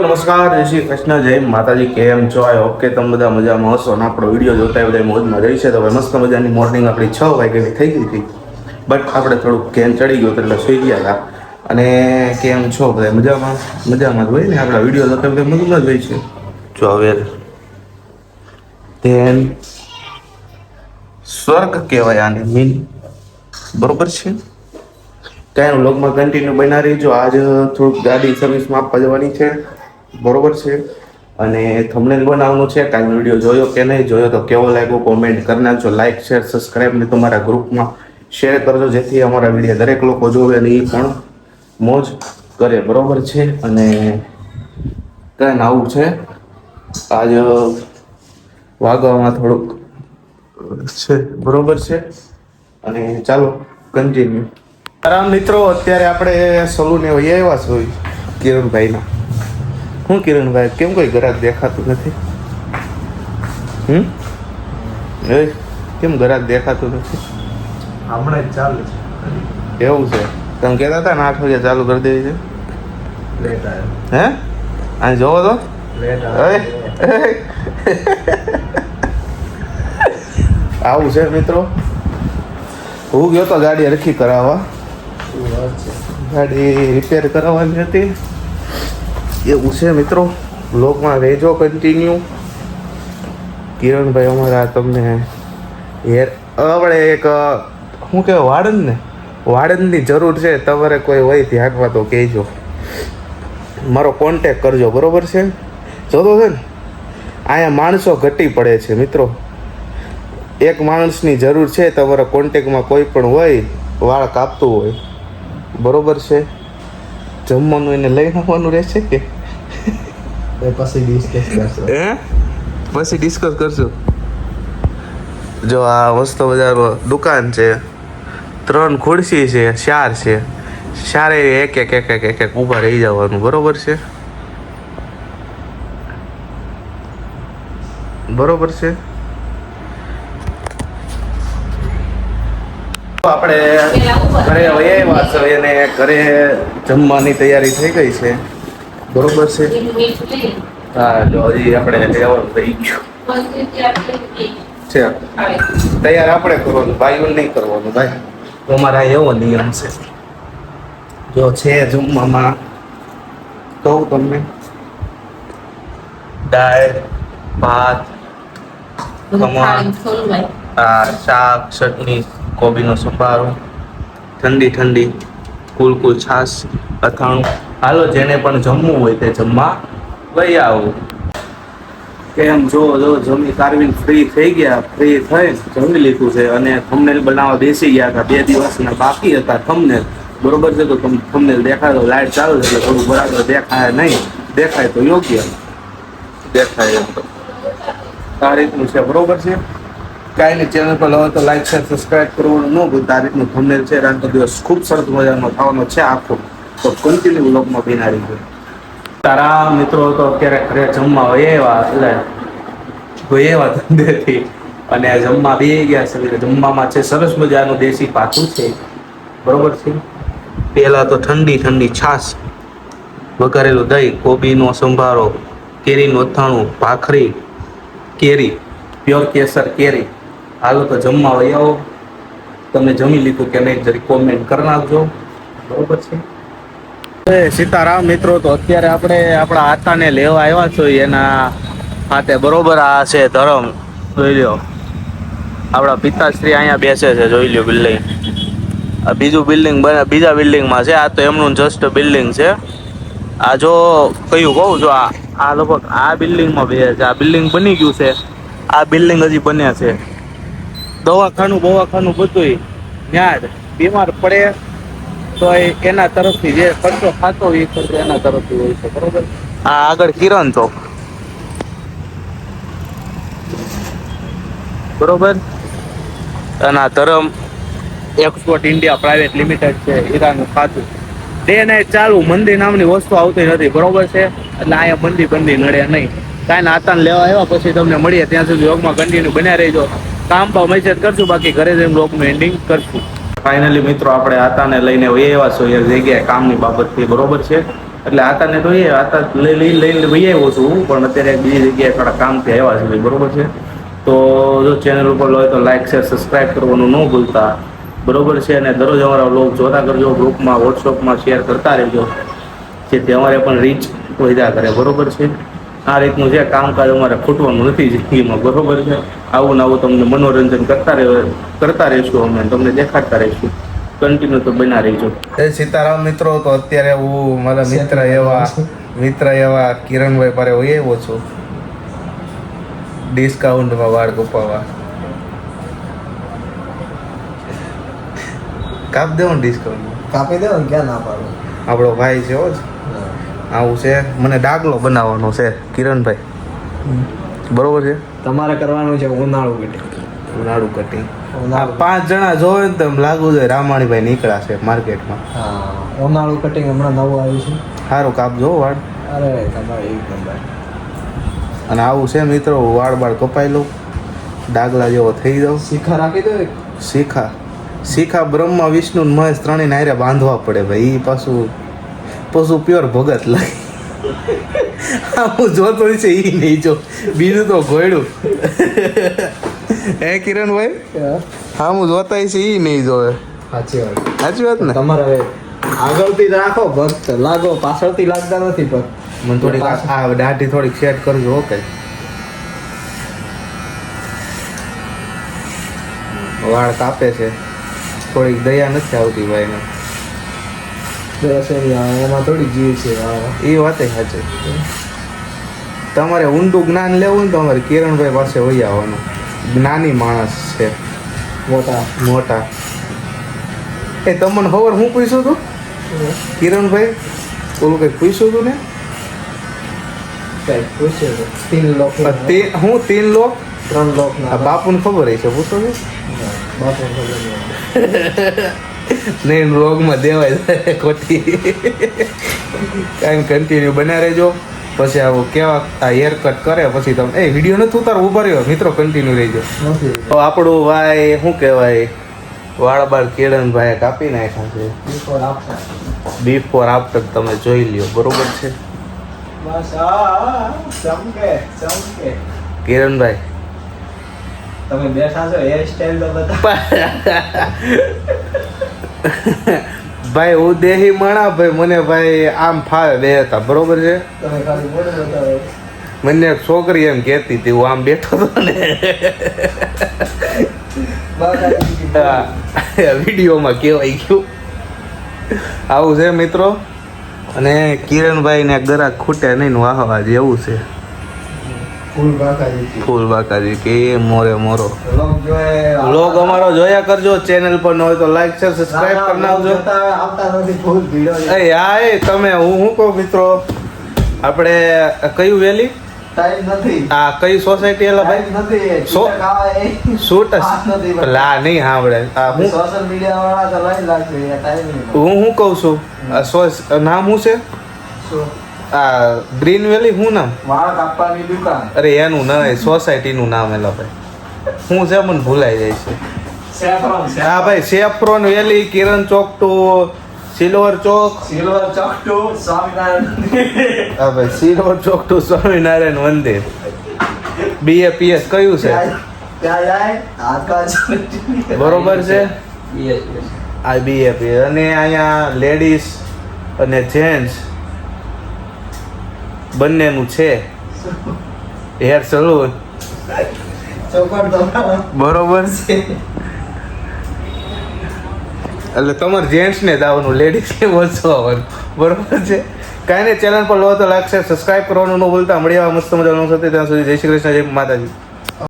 નમસ્કાર, જય શ્રી કૃષ્ણ, જય માતાજી. કેમ છો? આઈ હોપ કે તમે બધા મજામાં હશો. અને આપણો વિડીયો જોતા બધા મોજમાં રહી છે. તો ભાઈ મસ્ત મજાની મોર્નિંગ આપણી 6 વાગ્યાની થઈ ગઈ હતી. બટ આપણે થોડુંક ઘેન ચડી ગયું એટલે સુઈ ગયા હતા. અને કેમ છો બધા મજામાં? મજામાં જ હોય ને, આપણા વિડીયો જોતા બધા મજામાં જ હોય છે. જો હવે ધેન સ્વર્ગ કહેવાય આને મીન, બરોબર છે. કાંઈ વ્લોગમાં કન્ટિન્યુ બના રહીજો. આજ થોડુંક ગાડી સર્વિસમાં આપવા જવાની છે, બરોબર છે. અને થંબનેલ બનાવવાનું છે. કાંઈ વિડીયો જોયો કે નહીં જોયો તો કેવો લાગ્યો કોમેન્ટ કરી નાખજો. લાઇક શેર સબસ્ક્રાઈબ ને તમારા ગ્રુપમાં શેર કરજો, જેથી અમારા વિડીયો દરેક લોકો જોવે અને એ પણ મોજ કરે, બરોબર છે. અને કાંઈ આવું છે. આજ વાગવામાં થોડુંક છે, બરોબર છે. અને ચાલો કન્ટિન્યુ. આરામ મિત્રો, અત્યારે આપણે સલૂને આવ્યા છીએ કિરણભાઈના. શું કિરણભાઈ, કેમ કોઈ ગ્રાહક દેખાતું નથી? એ કેમ ગ્રાહક દેખાતું નથી? હમણાં જ ચાલુ છે. એવું છે? તમે કહેતા હતા ને 8 વાગે ચાલુ કરી દેવી છે. લેટ આવ્યો. હે અહીં જોવો તો લેટ આવું છે મિત્રો. હું ગયો તો ગાડી હરખી કરાવવા, ગાડી રિપેર કરાવવાની હતી. એવું છે મિત્રો. બ્લોગમાં રહેજો કન્ટિન્યુ. કિરણભાઈ અમારા તમને આપણે એક શું કહેવાય વાડનની જરૂર છે. તમારે કોઈ હોય ધ્યાનમાં તો કહેજો, મારો કોન્ટેક કરજો, બરોબર છે. જોતો છે ને અહીંયા માણસો ઘટી પડે છે મિત્રો. એક માણસની જરૂર છે. તમારા કોન્ટેકમાં કોઈ પણ હોય વાળ કાપતું હોય, બરોબર છે. જમવાનું એને લઈને આવવાનું રહેશે કે પછી ડિસ્કસ કરશું. પછી ડિસ્કસ કરશું. જો આ વસ્તુ બજાર દુકાન છે, 3 ખુરશી છે, 4 છે. 4 એક ઊભા રહી જવાનું, બરોબર છે. બરોબર છે. આપણે ઘરે આવ્યા છે અને ઘરે જમવાની તૈયારી થઈ ગઈ છે, બરોબર છે. હા, જો હજી આપણે લેવાનું થઈ ગયું છે. તૈયાર આપણે કરવાનું, ભાઈઓ નહીં કરવાનું. ભાઈ અમારા એવો નિયમ છે. જો છે જમવામાં કહું તમને, દાળ ભાત ખમણ, શાક ચટણી, કોબીનો સંભારો, ઠંડી કુલ છાશ, અથાણું. હાલો જેને પણ જમવું હોય તે જમવા લઈ આવો. કેમ જો જમી કારવીને ફ્રી થઈ ગયા. ફ્રી થઈ જમી લીધું છે અને થંબનેલ બનાવવા બેસી ગયા હતા. 2 દિવસના બાકી હતા થંબનેલ, બરોબર છે. તો થંબનેલ દેખાય તો લાઈટ ચાલુ છે એટલે થોડું બરાબર દેખાય નહીં. દેખાય તો યોગ્ય દેખાય એમ તો આ રીતનું છે, બરોબર છે. કાંઈ નહીં, ચેનલ પર હવે તો લાઈક શેર સબસ્ક્રાઈબ કરવાનું ન ભૂલતા. આ રીતનું થંબનેલ છે. રાતનો દિવસ ખૂબ સરસ મજાનો થવાનો છે આખો, તો કન્ટિન્યુ વ્લોગમાં બિનારી છે. તારા મિત્રો તો અત્યારે ઘરે જમવા એવા ધંધેથી અને જમવા બે ગયા છે. જમવામાં છે સરસ મજાનું દેશી પાતું છે, બરોબર છે. પહેલા તો ઠંડી છાશ, વઘારેલું દહીં, કોબીનો સંભારો, કેરીનું અથાણું, ભાખરી, કેરી, પ્યોર કેસર કેરી. હાલો તો જમવા આવો. તમે જમી લીધું કે નહીં જરી કોમેન્ટ કરી નાખજો, બરોબર છે. સીતારામ મિત્રો, તો અત્યારે આપણે આપણા આતાને લેવા આવ્યા છીએ એના હાથે, બરોબર. આ છે ધરમ, જોઈ લો. આપણા પિતાશ્રી અહીંયા બેસે છે, જોઈ લો બિલ્ડિંગ. આ બીજા બિલ્ડિંગમાં છે. આ તો એમનું જસ્ટ બિલ્ડિંગ છે. આ જો કયું કહું, જો આ લગભગ આ બિલ્ડિંગમાં બે છે. આ બિલ્ડિંગ બની ગયું છે, આ બિલ્ડિંગ હજી બન્યા છે. દવાખાનું બધું ત્યાં જ. બીમાર પડે તો એના તરફથી જે ખર્ચો થતો હોય એ ખર્ચો એના તરફથી હોય છે, બરોબર. આ આગળ કિરણ ચોક, બરોબર. અને આ ધરમ એક્સપોર્ટ ઇન્ડિયા પ્રાઇવેટ લિમિટેડ છે, હીરાનું ખાતું. ડે નાઇટ ચાલુ. મંદી નામની વસ્તુ આવતી નથી, બરોબર છે. એટલે અહીંયા મંદી નડે નહીં. કાંઈ નાતાને લેવા આવ્યા પછી તમને મળીએ. ત્યાં સુધી વ્લોગમાં કન્ટિન્યુ બન્યા રહેજો. કામ પર મેસેજ કરશું, બાકી ઘરે જઈને વ્લોગનું એન્ડિંગ કરશું. ફાઇનલી મિત્રો આપણે આતાને લઈને એવા છો એ જગ્યાએ કામની બાબતથી, બરોબર છે. એટલે આતાને તો એ આતા લઈને વહી આવ્યો છું પણ અત્યારે એક બીજી જગ્યાએ થોડા કામથી આવ્યા છે ભાઈ, બરોબર છે. તો જો ચેનલ ઉપર હોય તો લાઈક શેર સબસ્ક્રાઈબ કરવાનું ન ભૂલતા, બરોબર છે. અને દરરોજ અમારા વ્લોગ જોતા કરજો, ગ્રુપમાં વોટ્સઅપમાં શેર કરતા રહેજો, જેથી અમારે પણ રીચ વધ્યા કરે, બરોબર છે. આ રીતનું જે કામકાજ અમારે ખૂટવાનું નથી જિંદગીમાં, બરોબર છે. આવું ને આવું તમને મનોરંજન કરતા રહીશું, અમે તમને દેખાડતા રહીશું. કન્ટિન્યુ તો બના રહીજો. જય સીતારામ મિત્રો. તો અત્યારે હું મારા મિત્ર એવા કિરણભાઈ પાસે આવ્યો છું ડિસ્કાઉન્ટમાં વાળ કપાવવા. કાપ દેવો ને ડિસ્કાઉન્ટમાં? કાપી દેવો ને, ક્યાં ના પાડો. આપણો ભાઈ છે હો જ. આવું છે, મને ડાગલો બનાવવાનો છે કિરણભાઈ, બરોબર છે. તમારે કરવાનું છે ઉનાળુ કટિંગ. ઉનાળુ કટિંગ. આ 5 જણા જોવે ને તો એમ લાગુ જોઈએ રામાણીભાઈ નીકળ્યા છે માર્કેટમાં. હા, ઉનાળુ કટિંગ હમણાં નવું આવ્યું છે. સારું કાપજો વાળ. અરે તમારે એક નંબર. અને આવું છે મિત્રો, વાળ કપાઈ લઉં, ડાગલા જેવો થઈ જાઉં. શિખા રાખી દો. શિખા બ્રહ્મા વિષ્ણુ ને મહેશ ત્રણેય હારે બાંધવા પડે ભાઈ. એ પાછું પ્યોર ભગત લાગે. હું જોતો છે એ નહીં જો, બીજું તો ઘોડ્યું. હે કિરણભાઈ, હા હું જોતા છે એ નહીં જોવે. સાચી વાત ને. તમારે હવે આગળથી રાખો ભક્ત, લાગો પાછળથી લાગતા નથી ભક્ત. મને થોડીક આ દાઢી થોડીક સેટ કરજો. ઓકે, વાળ કાપે છે, થોડીક દયા નથી આવતી ભાઈને. એમાં થોડી જીવ છે. એ વાત સાચી. તમારે ઊંડું જ્ઞાન લેવું ને તો અમારે કિરણભાઈ પાસે વહી આવવાનું. જ્ઞાની માણસ છે, મોટા. એ તમને ખબર હું પૂછ્યું હતું કિરણભાઈ? ઓલું કંઈક પૂછ્યું હતું ને? હું 3 લોક 3 લોક ના બાપુને ખબર છે, પૂછો છો? બાપુ નહીં, રોગમાં દેવાય ખોટી. કાંઈ કન્ટિન્યુ બના રહેજો. પછી આવું કેવા આ હેર કટ કરે પછી તમે એ વિડીયો નથી ઉતારો, ઉભા રહ્યો મિત્રો, કન્ટિન્યુ રહેજો. તો આપણું ભાઈ શું કહેવાય, વાળ બાળ કિરણભાઈ કાપી નાખ્યા છે. બિફોર આફ્ટર તમે જોઈ લ્યો, બરોબર છે. કિરણભાઈ તમે બેઠા છો, હેર સ્ટાઈલ તો બતા. ભાઈ હું દેહી માણા ભાઈ, મને ભાઈ આમ ફાવે બે હતા, બરોબર છે. તમે ખાલી બોલો બતાવો. મને એક છોકરી એમ કહેતી હતી, હું આમ બેઠો હતો ને વિડીયોમાં કહેવાય ગયું. આવું છે મિત્રો. અને કિરણભાઈ ને ગરાક ખૂટે નહીં, વાહવા જેવું છે. ફૂલ બાકાજી કે મોરે મોરો. વ્લોગ અમારો જોયા કરજો. ચેનલ પર ન હોય તો લાઈક શેર સબસ્ક્રાઇબ કરી નાખજો. હા એ તમે હું કહું મિત્રો, આપણે કયું વેલી ટાઈમ નથી. આ કઈ સોસાયટી એલા ભાઈ? શૂટ લા નહીં સાંભળે. હું સોશિયલ મીડિયા વાળા તો લઈ લાગશે ટાઈમ. હું કહું છું, નામ શું છે આ ગ્રીન વેલી? શું નામ? વાળ કાપવાની દુકાન. અરે એનું નહીં, સોસાયટીનું નામ એલા ભાઈ શું છે, મને ભૂલાઈ જાય છે. હા ભાઈ, સેફ્રોન વેલી, કિરણ ચોક ટુ સિલ્વર ચોક ટુ સ્વામિનારાયણ. હા ભાઈ, સિલ્વર ચોક ટુ સ્વામિનારાયણ મંદિર. BAPS કયું છે? ત્યાં જાય આકાશ. બરોબર છે. આ BAPS. અને અહીંયા લેડીઝ અને જેન્ટ્સ બંનેનું છે હેર સલૂન, બરોબર છે. એટલે તમારે જેન્ટ્સને જ આવવાનું, લેડીઝને ઓછું આવવાનું, બરોબર છે. કાંઈ નહીં, ચેનલ પર લો તો લાઈક શેર સબસ્ક્રાઈબ કરવાનું ન ભૂલતા. મળ્યા મસ્ત મજાનું સાથે, ત્યાં સુધી જય શ્રી કૃષ્ણ, જય માતાજી.